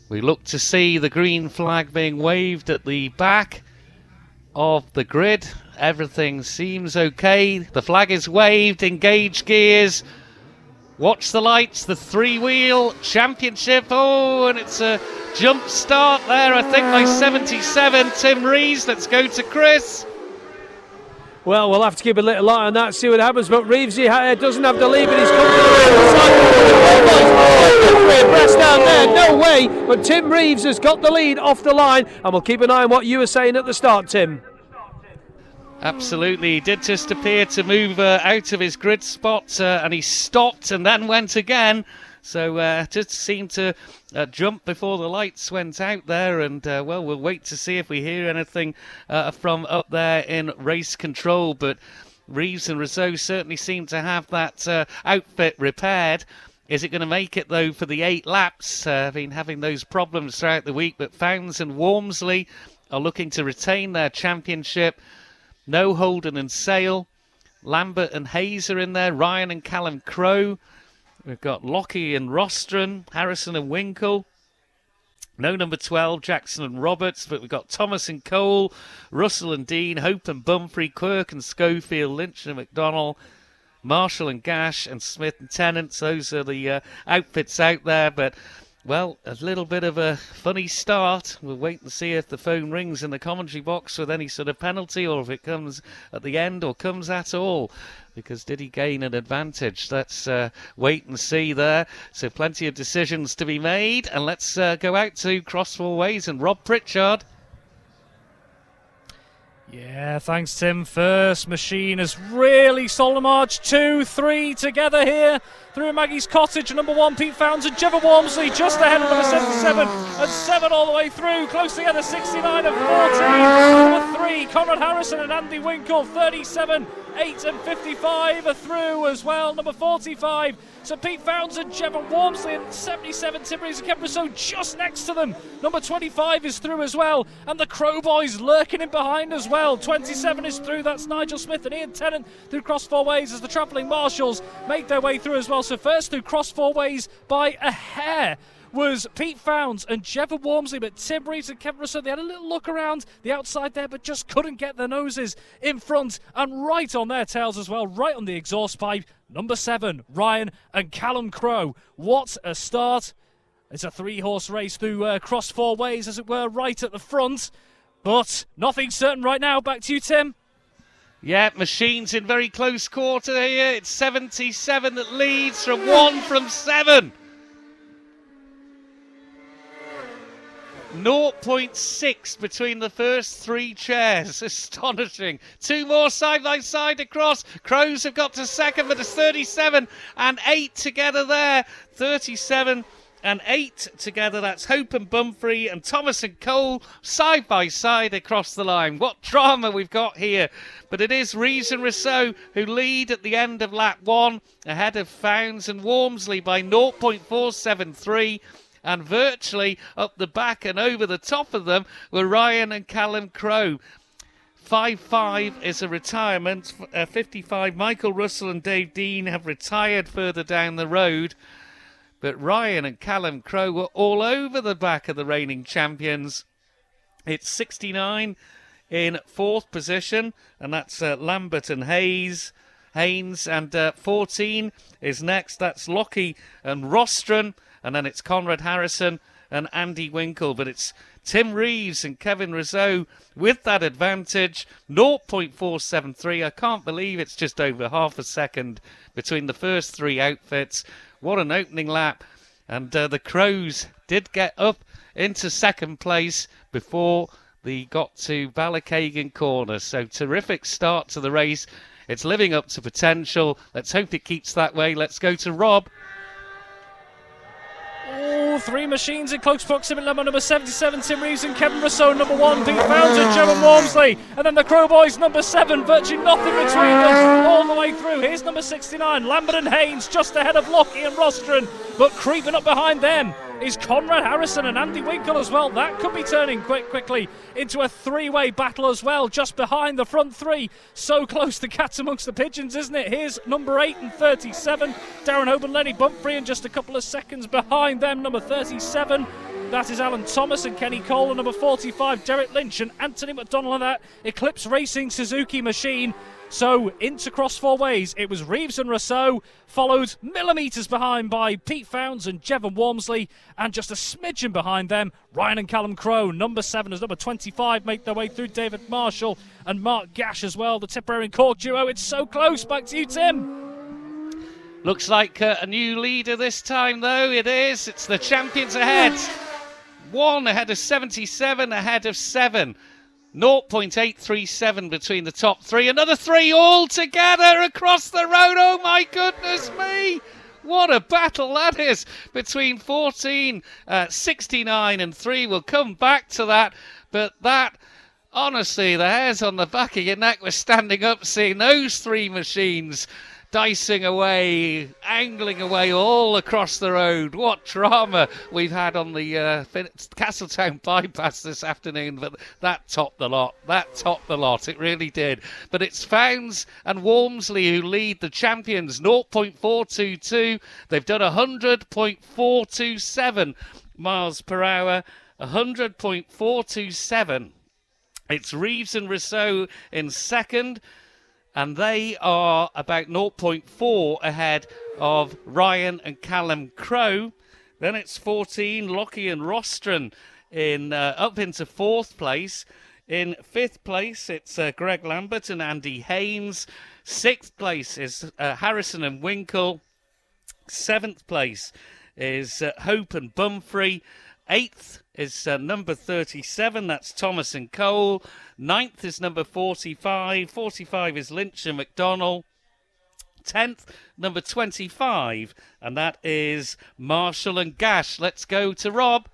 We look to see the green flag being waved at the back of the grid. Everything seems okay. The flag is waved, engage gears. Watch the lights, the three-wheel championship. Oh, and it's a jump start there, I think, by 77. Tim Reeves, let's go to Chris. Well, we'll have to keep a little eye on that, see what happens. But Reevesy doesn't have the lead, but he's come to the press down there. No way, but Tim Reeves has got the lead off the line, and we'll keep an eye on what you were saying at the start, Tim. Absolutely, he did just appear to move out of his grid spot, and he stopped and then went again. So just seemed to jump before the lights went out there, and well, we'll wait to see if we hear anything from up there in race control. But Reeves and Rousseau certainly seem to have that outfit repaired. Is it going to make it, though, for the 8 laps? Been having those problems throughout the week, but Founds and Walmsley are looking to retain their championship. No Holden and Sale. Lambert and Hayes are in there. Ryan and Callum Crowe. We've got Lockie and Rostron. Harrison and Winkle. No number 12, Jackson and Roberts. But we've got Thomas and Cole. Russell and Dean. Hope and Bumfrey. Quirk and Schofield. Lynch and McDonnell. Marshall and Gash and Smith and Tennant. Those are the outfits out there. But, well, a little bit of a funny start. We'll wait and see if the phone rings in the commentary box with any sort of penalty, or if it comes at the end or comes at all. Because did he gain an advantage? Let's wait and see there. So plenty of decisions to be made. And let's go out to Cross Four Ways and Rob Pritchard. Yeah, thanks, Tim. First machine has really stolen a march. 2, 3 together here through Maggie's Cottage. Number 1, Pete Founds and Jevon Walmsley just ahead of number 77 and 7 all the way through. Close together, 69 and 14. Number 3, Conrad Harrison and Andy Winkle. 37, 8 and 55 are through as well. Number 45, so Pete Founds and Jevon Walmsley, and 77, Tim Reeves and Kevin Rousseau just next to them. Number 25 is through as well, and the Crow Boys lurking in behind as well. 27 is through, that's Nigel Smith and Ian Tennant through Cross Four Ways as the travelling marshals make their way through as well. So first through Cross Four Ways by a hair was Pete Founds and Jevon Walmsley, but Tim Reeves and Kevin Rousseau, they had a little look around the outside there, but just couldn't get their noses in front and right on their tails as well, right on the exhaust pipe. Number 7, Ryan and Callum Crowe. What a start. It's a 3-horse race through Cross Four Ways, as it were, right at the front, but nothing certain right now. Back to you, Tim. Yeah, Machines in very close quarter here. It's 77 that leads from 1 from 7. 0.6 between the first 3 chairs. Astonishing. 2 more side by side across. Crows have got to second, but it's 37 and 8 together there. 37 and 8 together. That's Hope and Bumfrey and Thomas and Cole side by side across the line. What drama we've got here. But it is Reeves and Rousseau who lead at the end of lap 1, ahead of Founds and Walmsley by 0.473. And virtually up the back and over the top of them were Ryan and Callum Crowe. 5-5 is a retirement. 55, Michael Russell and Dave Dean have retired further down the road. But Ryan and Callum Crowe were all over the back of the reigning champions. It's 69 in 4th position, and that's Lambert and Haynes, and 14 is next. That's Lockie and Rostron. And then it's Conrad Harrison and Andy Winkle. But it's Tim Reeves and Kevin Rousseau with that advantage. 0.473. I can't believe it's just over half a second between the first 3 outfits. What an opening lap. And the Crows did get up into second place before they got to Ballachagan Corner. So terrific start to the race. It's living up to potential. Let's hope it keeps that way. Let's go to Rob. Oh, 3 machines in close proximity. Number 77, Tim Reeves and Kevin Rousseau. Number 1, Pete Founds and Jevon Walmsley. And then the Crow Boys, number 7, virtually nothing between them all the way through. Here's number 69, Lambert and Haynes, just ahead of Lockie and Rostron. But creeping up behind them is Conrad Harrison and Andy Winkle as well. That could be turning quickly into a 3-way battle as well, just behind the front 3. So close to cats amongst the pigeons, isn't it? Here's number 8 and 37, Darren Hope and Lenny Bumfrey, and just a couple of seconds behind them, number 37 That is Alan Thomas and Kenny Cole, and number 45, Derek Lynch and Anthony McDonald, and that Eclipse Racing Suzuki machine. So into cross four ways, it was Reeves and Rousseau, followed millimetres behind by Pete Founds and Jevon Walmsley, and just a smidgen behind them, Ryan and Callum Crowe. Number 7 as number 25 make their way through, David Marshall and Mark Gash as well, the Tipperary and Cork duo. It's so close. Back to you, Tim. Looks like a new leader this time, though. It is. It's the champions ahead. 1 ahead of 77, ahead of 7. 0.837 between the top 3. Another 3 all together across the road. Oh my goodness me! What a battle that is between 14, 69 and 3. We'll come back to that. But that, honestly, the hairs on the back of your neck were standing up seeing those 3 machines dicing away, angling away all across the road. What drama we've had on the Castletown bypass this afternoon, but that topped the lot. It really did. But it's Founds and Walmsley who lead the champions, 0.422. They've done 100.427 miles per hour, 100.427. It's Reeves and Rousseau in second, and they are about 0.4 ahead of Ryan and Callum Crowe. Then it's 14, Lockie and Rostron up into 4th place. In 5th place, it's Greg Lambert and Andy Haynes. 6th place is Harrison and Winkle. 7th place is Hope and Bumfrey. 8th is number 37, that's Thomas and Cole. 9th is number 45. 45 is Lynch and McDonald. 10th, number 25, and that is Marshall and Gash. Let's go to Rob.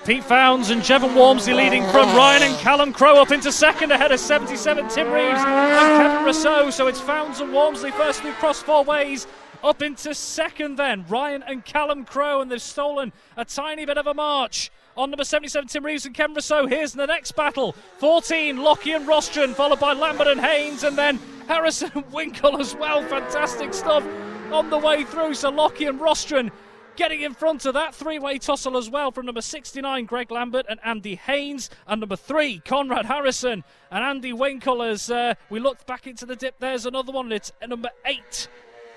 Pete Founds and Jevon Walmsley leading from Ryan and Callum Crowe up into second ahead of 77, Tim Reeves and Kevin Rousseau. So it's Founds and Walmsley first through cross four ways. Up into second then, Ryan and Callum Crowe, and they've stolen a tiny bit of a march on number 77, Tim Reeves and Kevin Rousseau. Here's the next battle. 14, Lockie and Rostron, followed by Lambert and Haynes, and then Harrison and Winkle as well. Fantastic stuff on the way through. So Lockie and Rostron getting in front of that three-way tussle as well from number 69, Greg Lambert and Andy Haynes, and number 3, Conrad Harrison and Andy Winkle. As we look back into the dip, there's another one. It's number 8,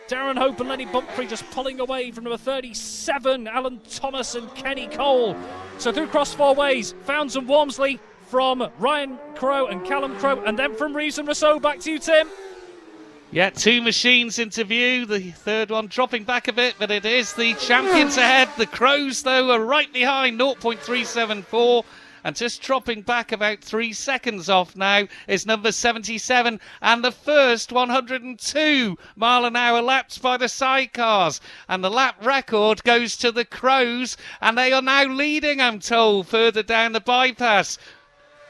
Darren Hope and Lenny Bumphrey just pulling away from number 37, Alan Thomas and Kenny Cole. So through cross four ways, Founds and Walmsley from Ryan Crowe and Callum Crowe, and then from Reeves and Rousseau. Back to you, Tim. Yeah, 2 machines into view, the third one dropping back a bit, but it is the champions ahead. The Crows, though, are right behind, 0.374. And just dropping back about 3 seconds off now is number 77, and the first 102 mile an hour laps by the Sidecars. And the lap record goes to the Crows, and they are now leading, I'm told, further down the bypass.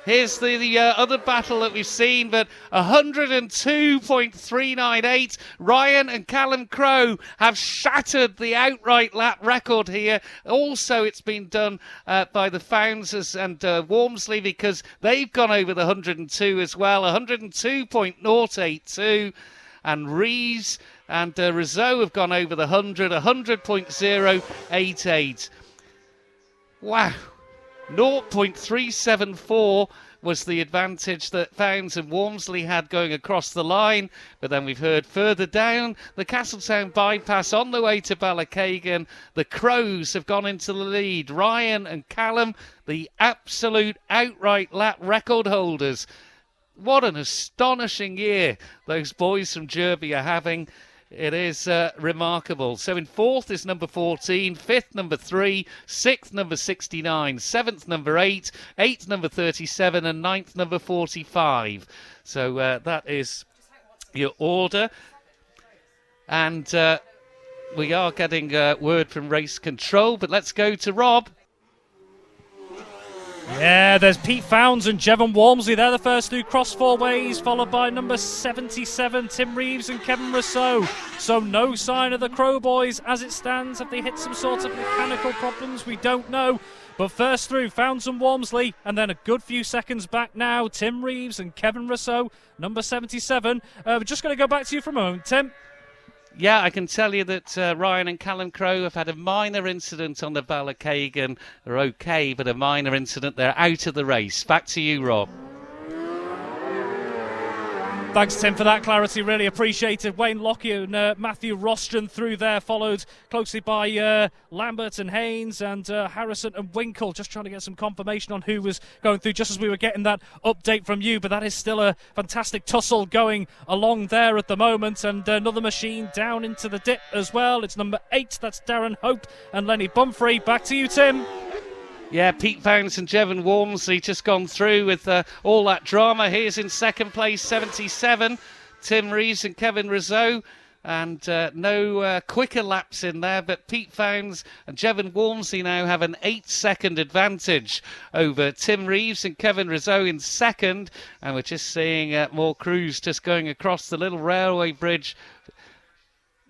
Here's the other battle that we've seen, but 102.398. Ryan and Callum Crowe have shattered the outright lap record here. Also, it's been done by the Founds and Walmsley, because they've gone over the 102 as well. 102.082. And Reeves and Rousseau have gone over the 100, 100.088. Wow. 0.374 was the advantage that Founds and Walmsley had going across the line. But then we've heard further down the Castletown bypass on the way to Ballachagan, the Crows have gone into the lead. Ryan and Callum, the absolute outright lap record holders. What an astonishing year those boys from Derby are having. It is remarkable. So in 4th is number 14, 5th number 3, 6th number 69, 7th number 8, 8th number 37 and 9th number 45. So that is your order. And we are getting word from race control, but let's go to Rob. Yeah, there's Pete Founds and Jevon Walmsley. They're the first through cross four ways, followed by number 77, Tim Reeves and Kevin Rousseau. So no sign of the Crow boys as it stands. Have they hit some sort of mechanical problems? We don't know. But first through, Founds and Walmsley, and then a good few seconds back now, Tim Reeves and Kevin Rousseau, number 77. We're just going to go back to you for a moment, Tim. Yeah, I can tell you that Ryan and Callum Crowe have had a minor incident on the Ballycagan. They're okay, but a minor incident. They're out of the race. Back to you, Rob. Thanks, Tim, for that clarity. Really appreciated. Wayne Lockey and Matthew Rostron through there, followed closely by Lambert and Haynes and Harrison and Winkle. Just trying to get some confirmation on who was going through just as we were getting that update from you. But that is still a fantastic tussle going along there at the moment. And another machine down into the dip as well. It's number 8. That's Darren Hope and Lenny Bumfrey. Back to you, Tim. Yeah, Pete Founds and Jevon Walmsley just gone through with all that drama. Here's in second place, 77, Tim Reeves and Kevin Rizzo. And no quicker laps in there, but Pete Founds and Jevon Walmsley now have an 8-second advantage over Tim Reeves and Kevin Rizzo in second. And we're just seeing more crews just going across the little railway bridge.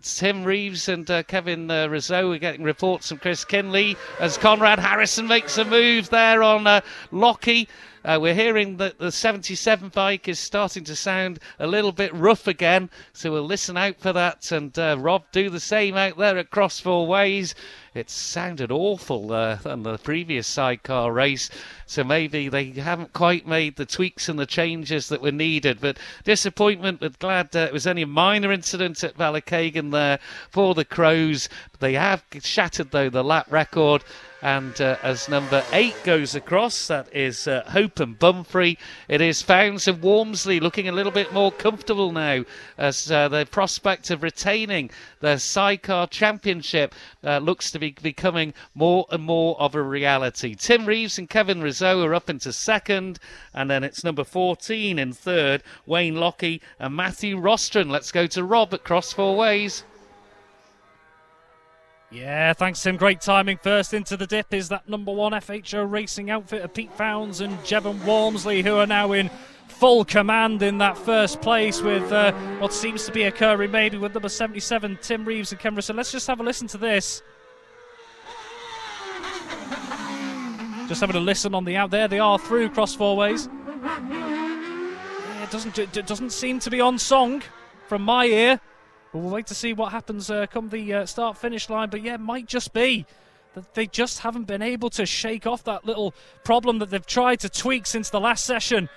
Tim Reeves and Kevin Rizzo. We're getting reports from Chris Kinley as Conrad Harrison makes a move there on Lockey. We're hearing that the 77 bike is starting to sound a little bit rough again, so we'll listen out for that. And Rob, do the same out there at Cross Four Ways. It sounded awful on the previous sidecar race, so maybe they haven't quite made the tweaks and the changes that were needed. But disappointment, but glad it was only a minor incident at Ballycagan there for the Crows. They have shattered, though, the lap record. And as number 8 goes across, that is Hope and Bumfrey. It is Founds and Walmsley looking a little bit more comfortable now as the prospect of retaining the Sidecar Championship looks to be becoming more and more of a reality. Tim Reeves and Kevin Rizzo are up into second, and then it's number 14 in third, Wayne Lockey and Matthew Rostron. Let's go to Rob at Cross Four Ways. Yeah, thanks, Tim. Great timing. First into the dip is that number 1 FHO Racing outfit of Pete Founds and Jevon Walmsley, who are now in full command in that first place with what seems to be occurring maybe with number 77, Tim Reeves and Kevin. So let's just have a listen to this. Just having a listen on the out there. They are through Cross Four Ways. Yeah, it doesn't seem to be on song from my ear. But we'll wait to see what happens come the start-finish line. But yeah, it might just be that they just haven't been able to shake off that little problem that they've tried to tweak since the last session.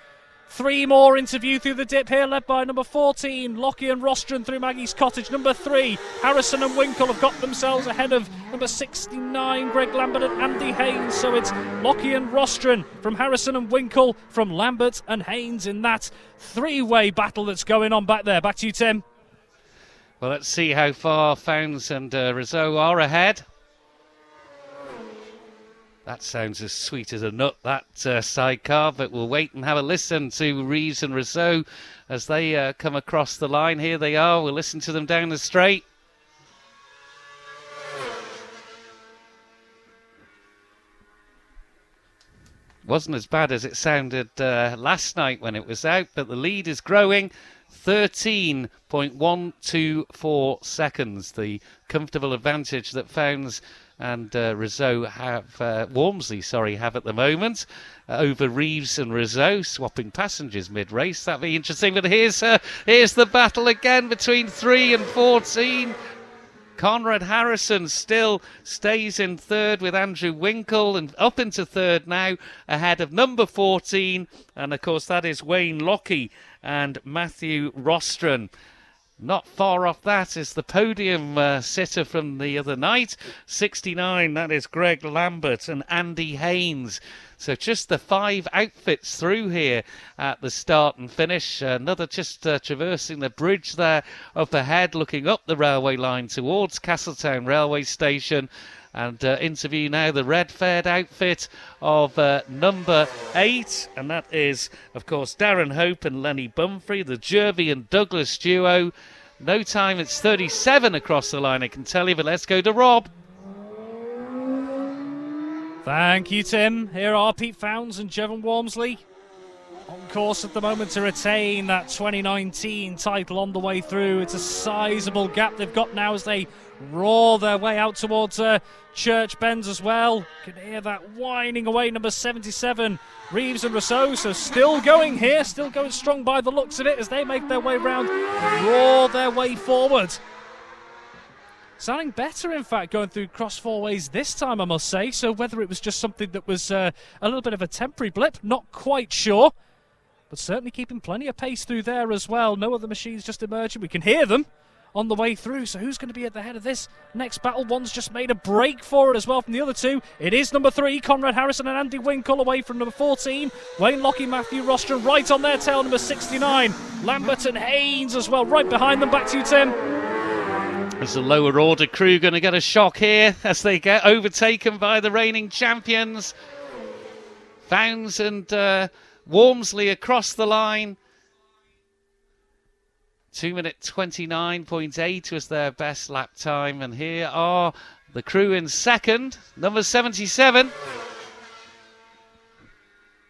3 more interview through the dip here, led by number 14, Lockey and Rostron through Maggie's Cottage. Number 3, Harrison and Winkle have got themselves ahead of number 69, Greg Lambert and Andy Haynes. So it's Lockey and Rostron from Harrison and Winkle from Lambert and Haynes in that 3-way battle that's going on back there. Back to you, Tim. Well, let's see how far Founds and Rizzo are ahead. That sounds as sweet as a nut, that sidecar, but we'll wait and have a listen to Reeves and Rizzo as they come across the line. Here they are. We'll listen to them down the straight. Wasn't as bad as it sounded last night when it was out, but the lead is growing. 13.124 seconds, the comfortable advantage that Founds and Rizzo have, Walmsley, have at the moment over Reeves and Rizzo, swapping passengers mid-race. That'd be interesting. But here's the battle again between 3 and 14. Conrad Harrison still stays in third with Andrew Winkle and up into third now ahead of number 14. And of course that is Wayne Lockey and Matthew Rostron. Not far off that is the podium sitter from the other night, 69, that is Greg Lambert and Andy Haynes. So just the 5 outfits through here at the start and finish. Another just traversing the bridge there up ahead, looking up the railway line towards Castletown railway station. And interview now the red-fared outfit of number 8. And that is, of course, Darren Hope and Lenny Bumfrey, the Jervey and Douglas duo. No time, it's 37 across the line, I can tell you. But let's go to Rob. Thank you, Tim. Here are Pete Founds and Jevon Walmsley on course at the moment to retain that 2019 title on the way through. It's a sizable gap they've got now as they roar their way out towards Church Bends as well. You can hear that whining away, number 77, Reeves and Rousseau. So still going here, still going strong by the looks of it as they make their way round and roar their way forward. sounding better, in fact, going through cross four ways this time, I must say. So whether it was just something that was a little bit of a temporary blip, not quite sure. But certainly keeping plenty of pace through there as well. No other machines just emerging. We can hear them on the way through. So who's going to be at the head of this next battle? One's just made a break for it as well from the other two. It is number 3, Conrad Harrison and Andy Winkle, away from number 14. Wayne Lockie, Matthew Rostron right on their tail, number 69. Lambert and Haynes as well, right behind them. Back to you, Tim. Is the lower order crew going to get a shock here as they get overtaken by the reigning champions? Founds and Walmsley across the line. 2:29.8 was their best lap time. And here are the crew in second. Number 77.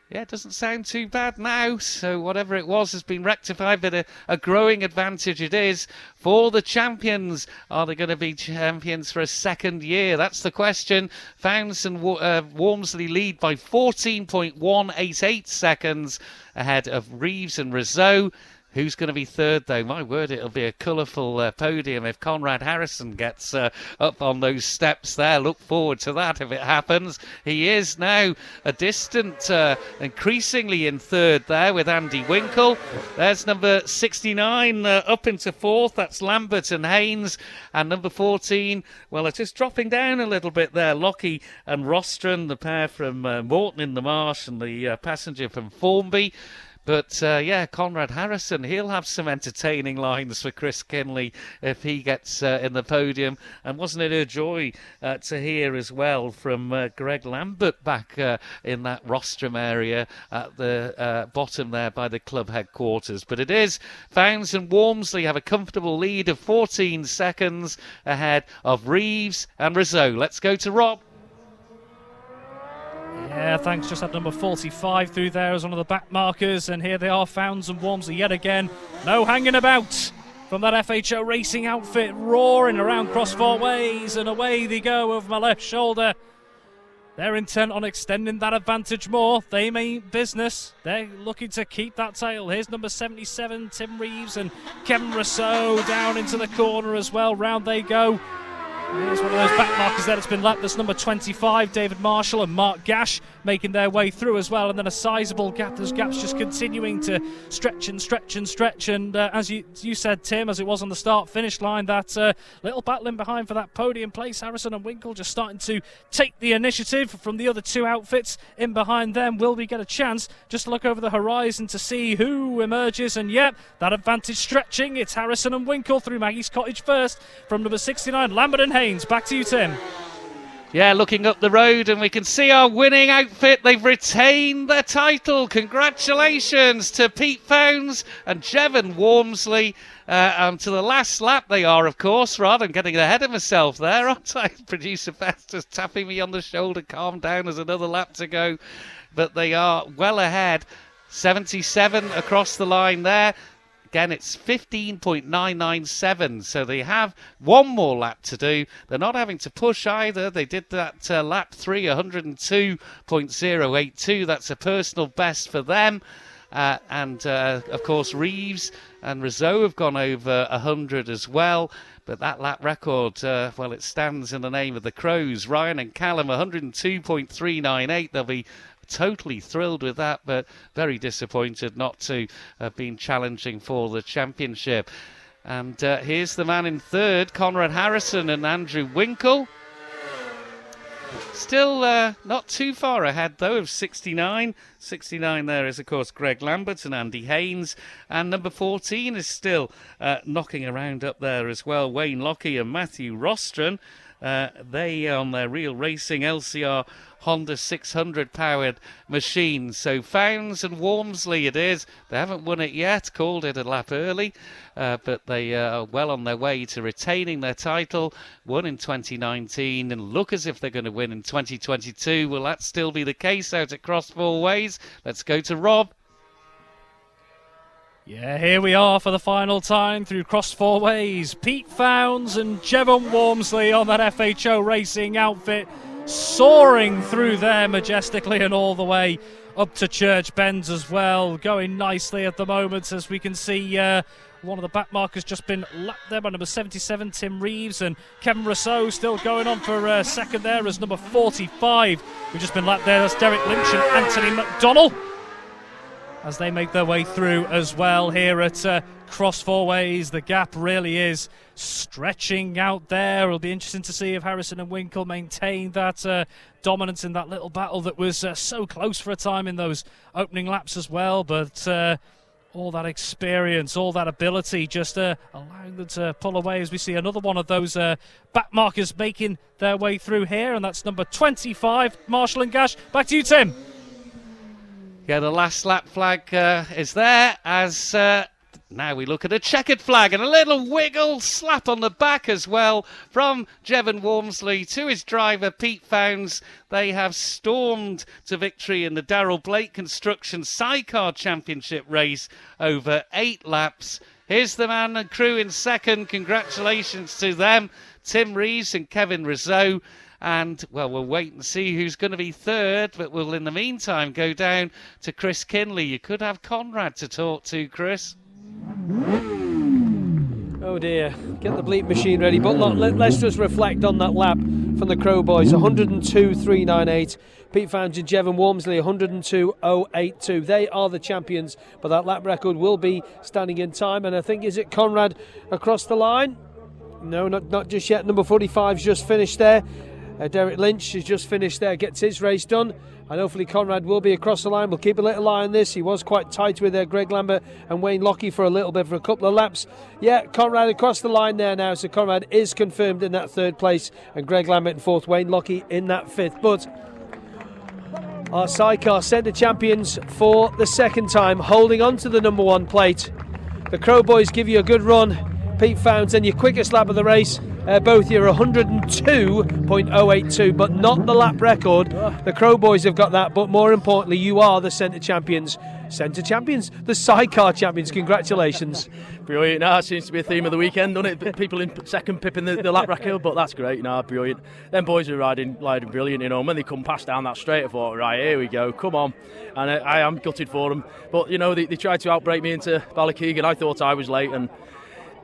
Yeah, it doesn't sound too bad now. So whatever it was has been rectified, but a growing advantage it is for the champions. Are they going to be champions for a second year? That's the question. Founds and Walmsley lead by 14.188 seconds ahead of Reeves and Rizzo. Who's going to be third, though? My word, it'll be a colourful podium if Conrad Harrison gets up on those steps there. Look forward to that if it happens. He is now a distant, increasingly in third there with Andy Winkle. There's number 69 up into fourth. That's Lambert and Haynes. And number 14, well, it's just dropping down a little bit there. Lockie and Rostron, the pair from Morton in the Marsh and the passenger from Formby. But, yeah, Conrad Harrison, he'll have some entertaining lines for Chris Kinley if he gets in the podium. And wasn't it a joy to hear as well from Greg Lambert back in that rostrum area at the bottom there by the club headquarters. But it is Founds and Walmsley have a comfortable lead of 14 seconds ahead of Reeves and Rizzo. Let's go to Rob. Yeah, thanks. Just had number 45 through there as one of the back markers. And here they are, Founds and Walmsley yet again. No hanging about from that FHO Racing outfit, roaring around cross four ways. And away they go over my left shoulder. They're intent on extending that advantage more. They mean business. They're looking to keep that title. Here's number 77, Tim Reeves, and Kevin Rousseau down into the corner as well. Round they go. Here's one of those back markers there that's been lapped. That's number 25, David Marshall and Mark Gash making their way through as well. And then a sizable gap. Those gaps just continuing to stretch and stretch and stretch. And as you said, Tim, as it was on the start-finish line, that little battling behind for that podium place. Harrison and Winkle just starting to take the initiative from the other two outfits in behind them. Will we get a chance just to look over the horizon to see who emerges? And yep, that advantage stretching. It's Harrison and Winkle through Maggie's Cottage first from number 69, Lambert and Haynes. Back to you, Tim. Yeah, looking up the road and we can see our winning outfit. They've retained their title. Congratulations to Pete Founds and Jevon Walmsley. To the last lap they are, of course. Rod, I'm getting ahead of myself there, aren't I? Producer Beth just tapping me on the shoulder. Calm down, there's another lap to go. But they are well ahead. 77 across the line there. Again, it's 15.997, so they have one more lap to do. They're not having to push either. They did that lap 3, 102.082. That's a personal best for them. Of course, Reeves and Rizzo have gone over 100 as well. But that lap record, well, it stands in the name of the Crows. Ryan and Callum, 102.398. They'll be totally thrilled with that, but very disappointed not to have been challenging for the championship. And here's the man in third, Conrad Harrison and Andrew Winkle. Still not too far ahead, though, of 69. 69 there is, of course, Greg Lambert and Andy Haynes. And number 14 is still knocking around up there as well, Wayne Lockie and Matthew Rostron. They on their real racing LCR Honda 600 powered machine. So Founds and Walmsley it is. They haven't won it yet, called it a lap early, but they are well on their way to retaining their title. Won in 2019 and look as if they're going to win in 2022. Will that still be the case out at Cross Four Ways? Let's go to Rob. Yeah, here we are for the final time through Cross Four Ways. Pete Founds and Jevon Walmsley on that FHO Racing outfit. soaring through there majestically and all the way up to Church Bends as well, going nicely at the moment, as we can see one of the back markers just been lapped there by number 77 Tim Reeves, and Kevin Rousseau still going on for second there as number 45 we've just been lapped there. That's Derek Lynch and Anthony McDonnell as they make their way through as well here at Cross Four Ways. The gap really is stretching out there. It'll be interesting to see if Harrison and Winkle maintain that dominance in that little battle that was so close for a time in those opening laps as well, but all that experience, all that ability just allowing them to pull away as we see another one of those back markers making their way through here, and that's number 25 Marshall and Gash. Back to you, Tim. Yeah, the last lap flag is there as now we look at a checkered flag and a little wiggle slap on the back as well from Jevon Walmsley to his driver Pete Founds. They have stormed to victory in the Daryl Blake Construction Sidecar Championship race over 8 laps. Here's the man and crew in second. Congratulations to them, Tim Reeves and Kevin Rousseau. And, well, we'll wait and see who's going to be third, but we'll, in the meantime, go down to Chris Kinley. You could have Conrad to talk to, Chris. Oh dear, get the bleep machine ready. But look, let's just reflect on that lap from the Crow Boys. 102.398. Pete Founds and Jevon Walmsley 102.082. They are the champions, but that lap record will be standing in time. And I think, is it Conrad across the line? No, not just yet. Number 45's just finished there. Derek Lynch has just finished there, gets his race done, and hopefully Conrad will be across the line. We'll keep a little eye on this. He was quite tight with Greg Lambert and Wayne Lockie for a little bit, for a couple of laps. Yeah, Conrad across the line there now, so Conrad is confirmed in that third place, and Greg Lambert in fourth, Wayne Lockie in that fifth. But our Sidecar Centre champions for the second time, holding on to the number 1 plate. The Crow Boys give you a good run. Pete Founds, and your quickest lap of the race. Both here 102.082, but not the lap record. The Crow Boys have got that, but more importantly, you are the centre champions. Centre champions, the Sidecar champions. Congratulations. Brilliant. That seems to be a theme of the weekend, doesn't it? People in second pipping the lap record, but that's great. Brilliant. Them boys are riding brilliant, And when they come past down that straight, I thought, right, here we go, come on. And I am gutted for them. But, they tried to outbrake me into Ballykeegan. I thought I was late, and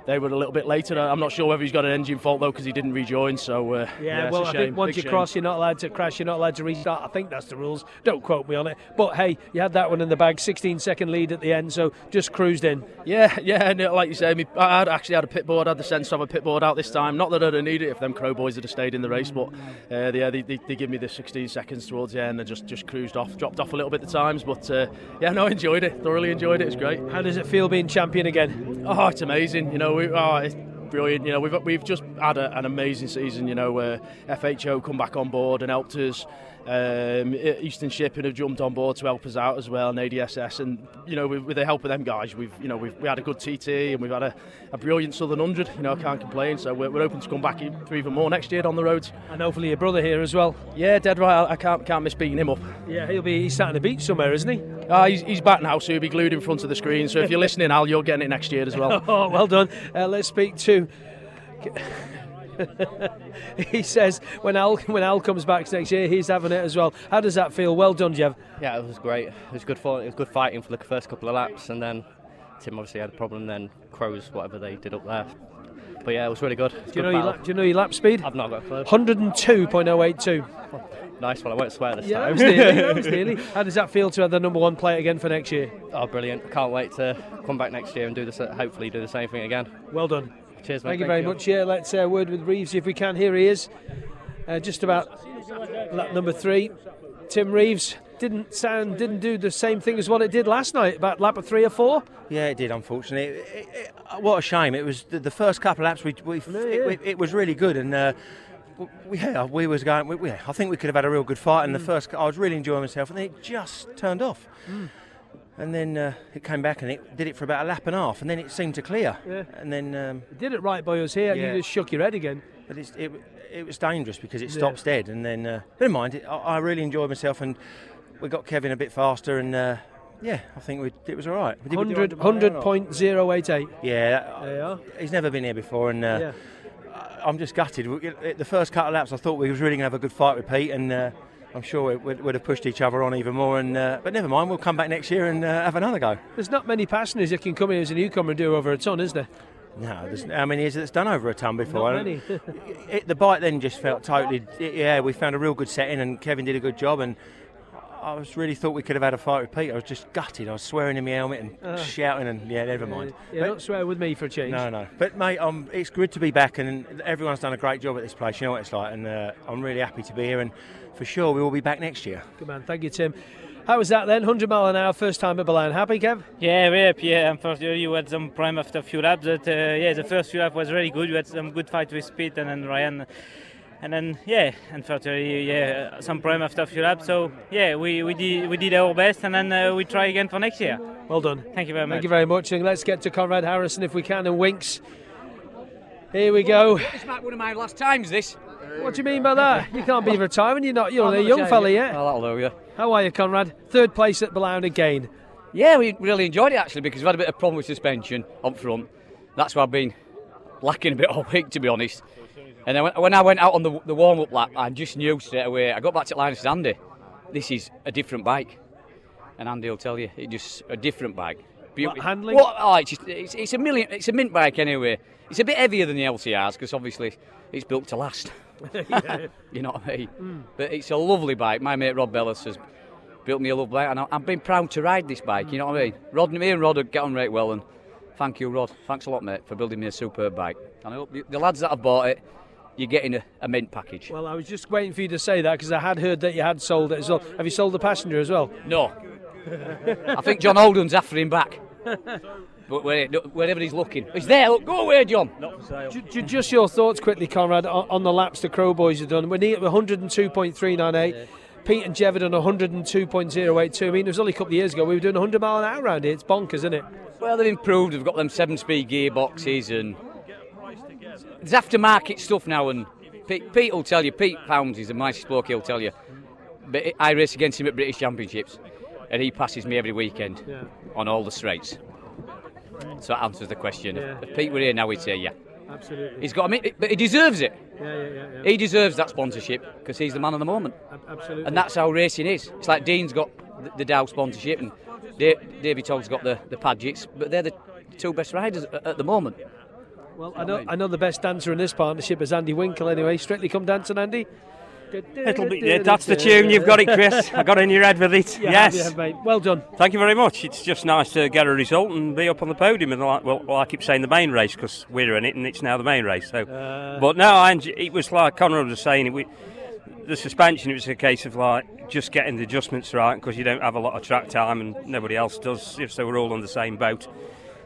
they were a little bit later. I'm not sure whether he's got an engine fault though, because he didn't rejoin. So well, I think once you cross, you're not allowed to crash. You're not allowed to restart. I think that's the rules. Don't quote me on it. But hey, you had that one in the bag. 16-second lead at the end, so just cruised in. Yeah. And like you say, I actually had a pit board. I had the sense of a pit board out this time. Not that I'd have needed it if them Crow Boys had stayed in the race, but they give me the 16 seconds towards the end and just cruised off, dropped off a little bit at times. But I enjoyed it. Thoroughly enjoyed it. It's great. How does it feel being champion again? Oh, it's amazing. It's brilliant. We've just had an amazing season. FHO come back on board and helped us. Eastern Shipping have jumped on board to help us out as well, and ADSS, and with the help of them guys, we had a good TT, and we've had a brilliant Southern 100. I can't complain. So we're hoping to come back for even more next year on the roads. And hopefully your brother here as well. Yeah, dead right. I can't miss beating him up. Yeah, he's sat on the beach somewhere, isn't he? He's back now, so he'll be glued in front of the screen. So if you're listening, Al, you're getting it next year as well. Oh, well done. Let's speak to. He says when Al comes back next year, he's having it as well. How does that feel? Well done, Jev. Yeah, it was great. It was good fun. It was good fighting for the first couple of laps, and then Tim obviously had a problem. Then Crows, whatever they did up there. But yeah, it was really good. Do you know your lap speed? I've not got a clue. 102.082. Nice one. I won't swear this time. That was nearly. How does that feel to have the number 1 plate again for next year? Oh, brilliant! I can't wait to come back next year and hopefully do the same thing again. Well done. Cheers, mate. Thank you very much. Yeah, let's word with Reeves if we can. Here he is. Just about lap number 3. Tim Reeves didn't do the same thing as what it did last night, about lap of 3 or 4. Yeah, it did, unfortunately. What a shame. It was the first couple of laps. It was really good, and we was going. I think we could have had a real good fight. And the first, I was really enjoying myself, and then it just turned off. And then it came back and it did it for about a lap and a half, and then it seemed to clear. Yeah. And then it did it right by us here. Yeah. You just shook your head again. But it was dangerous because it stops dead. And then never mind. I really enjoyed myself, and we got Kevin a bit faster, and I think it was all right. 100.088. Yeah, he's never been here before, and I'm just gutted. The first couple of laps, I thought we was really going to have a good fight with Pete, and I'm sure we'd have pushed each other on even more. And but never mind, we'll come back next year and have another go. There's not many passengers that can come in as a newcomer and do over a ton, is there? No, how many is it that's done over a ton before? Not many. The bike then just felt totally. Yeah, we found a real good setting, and Kevin did a good job. And I was really thought we could have had a fight with Pete. I was just gutted. I was swearing in my helmet and shouting, and never mind. Don't swear with me for a change. No. But mate, it's good to be back, and everyone's done a great job at this place. You know what it's like, and I'm really happy to be here. And for sure, we will be back next year. Good man, thank you, Tim. How was that then? 100 mile an hour, first time at Milan. Happy, Kev? Yeah, very happy. Yeah, unfortunately, you had some problem after a few laps. But the first few laps was really good. You had some good fight with Pete and then Ryan. And then, unfortunately, some problem after a few laps. So, we did our best, and then we try again for next year. Well done. Thank you very much. Thank you very much. And let's get to Conrad Harrison if we can, and Winks. Here we go. It's not one of my last times, this. What do you mean by that? You can't be retiring. You're a young fella yet. Oh, that'll do you. How are you, Conrad? Third place at Ballown again. Yeah, we really enjoyed it actually because we've had a bit of problem with suspension up front. That's why I've been lacking a bit all week, to be honest. And then when I went out on the warm-up lap, I just knew straight away. I got back to line and said, Andy, this is a different bike. And Andy will tell you, it's just a different bike. What, handling? It's a mint bike anyway. It's a bit heavier than the LCRs because obviously it's built to last. You know what I mean? But it's a lovely bike. My mate Rod Bellis has built me a lovely bike, and I've been proud to ride this bike. You know what I mean? Me and Rod get on right well, and thank you, Rod. Thanks a lot, mate, for building me a superb bike. And I hope the lads that have bought it, you're getting a mint package. Well, I was just waiting for you to say that because I had heard that you had sold it as well. Have you sold the passenger as well? No. I think John Holden's after him back. But wherever he's looking. He's there, look, go away, John. Not for sale. Just your thoughts quickly, Conrad, on the laps the Crow Boys have done. We're near 102.398. Yeah. Pete and Jev had done 102.082. I mean, it was only a couple of years ago we were doing 100 mile an hour around here. It's bonkers, isn't it? Well, they've improved. They've got them 7-speed gearboxes and there's aftermarket stuff now. And Pete will tell you, Pete Pounds is a mighty bloke, he'll tell you. But I race against him at British Championships and he passes me every weekend on all the straights. So that answers the question. Yeah. If Pete were here now, he'd say, yeah. Absolutely. He's got but he deserves it. Yeah. He deserves that sponsorship because he's the man of the moment. Absolutely. And that's how racing is. It's like Dean's got the Dow sponsorship and Davy Todd's got the Padgett's, but they're the two best riders at the moment. Well, I know the best dancer in this partnership is Andy Winkle anyway. Strictly Come Dancing, Andy. It'll be, that's the tune, you've got it, Chris. I got in your head with it. Yes. Yeah, mate. Well done. Thank you very much. It's just nice to get a result and be up on the podium. And I keep saying the main race because we're in it and it's now the main race. So, but no, it was like Conrad was saying, the suspension, it was a case of like just getting the adjustments right because you don't have a lot of track time and nobody else does, so we're all on the same boat.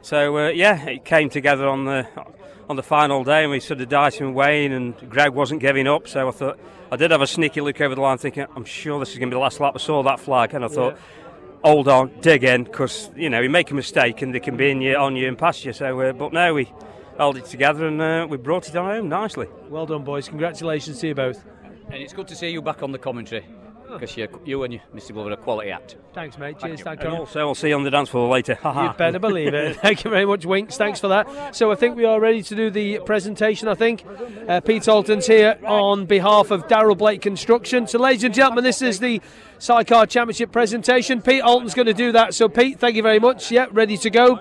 So it came together on the final day and we sort of Dyson and Wayne and Greg wasn't giving up, so I thought I did have a sneaky look over the line thinking I'm sure this is going to be the last lap. I saw that flag and I thought hold on, dig in, because you make a mistake and they can be on you and past you. So but no, we held it together and we brought it home nicely. Well done, boys. Congratulations to you both. And it's good to see you back on the commentary because you and Mr. Glover are a quality act. Thanks, mate. Cheers. Thank you. And also, I'll see you on the dance floor later. You better believe it. Thank you very much, Winks. Thanks for that. So I think we are ready to do the presentation, I think. Pete Alton's here on behalf of Daryl Blake Construction. So, ladies and gentlemen, this is the Sidecar Championship presentation. Pete Alton's going to do that. So, Pete, thank you very much. Yeah, ready to go.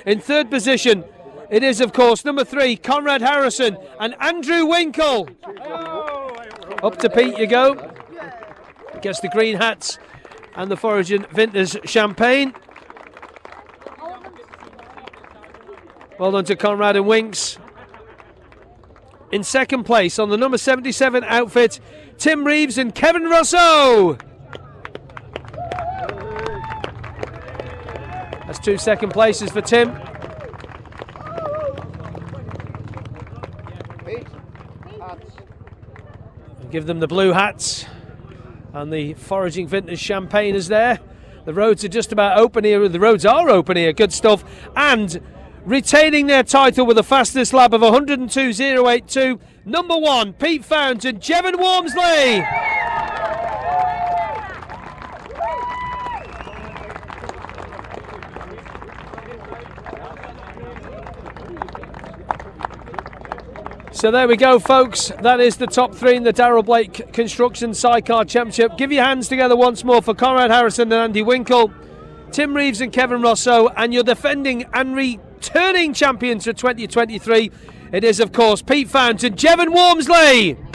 In third position, it is, of course, number 3, Conrad Harrison and Andrew Winkle. Up to Pete you go. Gets the green hats and the Foraging Vintners champagne. Well done to Conrad and Winks. In second place on the number 77 outfit, Tim Reeves and Kevin Rousseau. That's 2 second places for Tim. Give them the blue hats. And the Foraging Vintners champagne is there. The roads are just about open here. The roads are open here. Good stuff. And retaining their title with the fastest lap of 102.082, number 1, Pete Founds and Jevon Wormsley. So there we go, folks. That is the top 3 in the Daryl Blake Construction Sidecar Championship. Give your hands together once more for Conrad Harrison and Andy Winkle, Tim Reeves and Kevin Rousseau, and your defending and returning champions for 2023. It is, of course, Pete Fountain, Jevon Walmsley.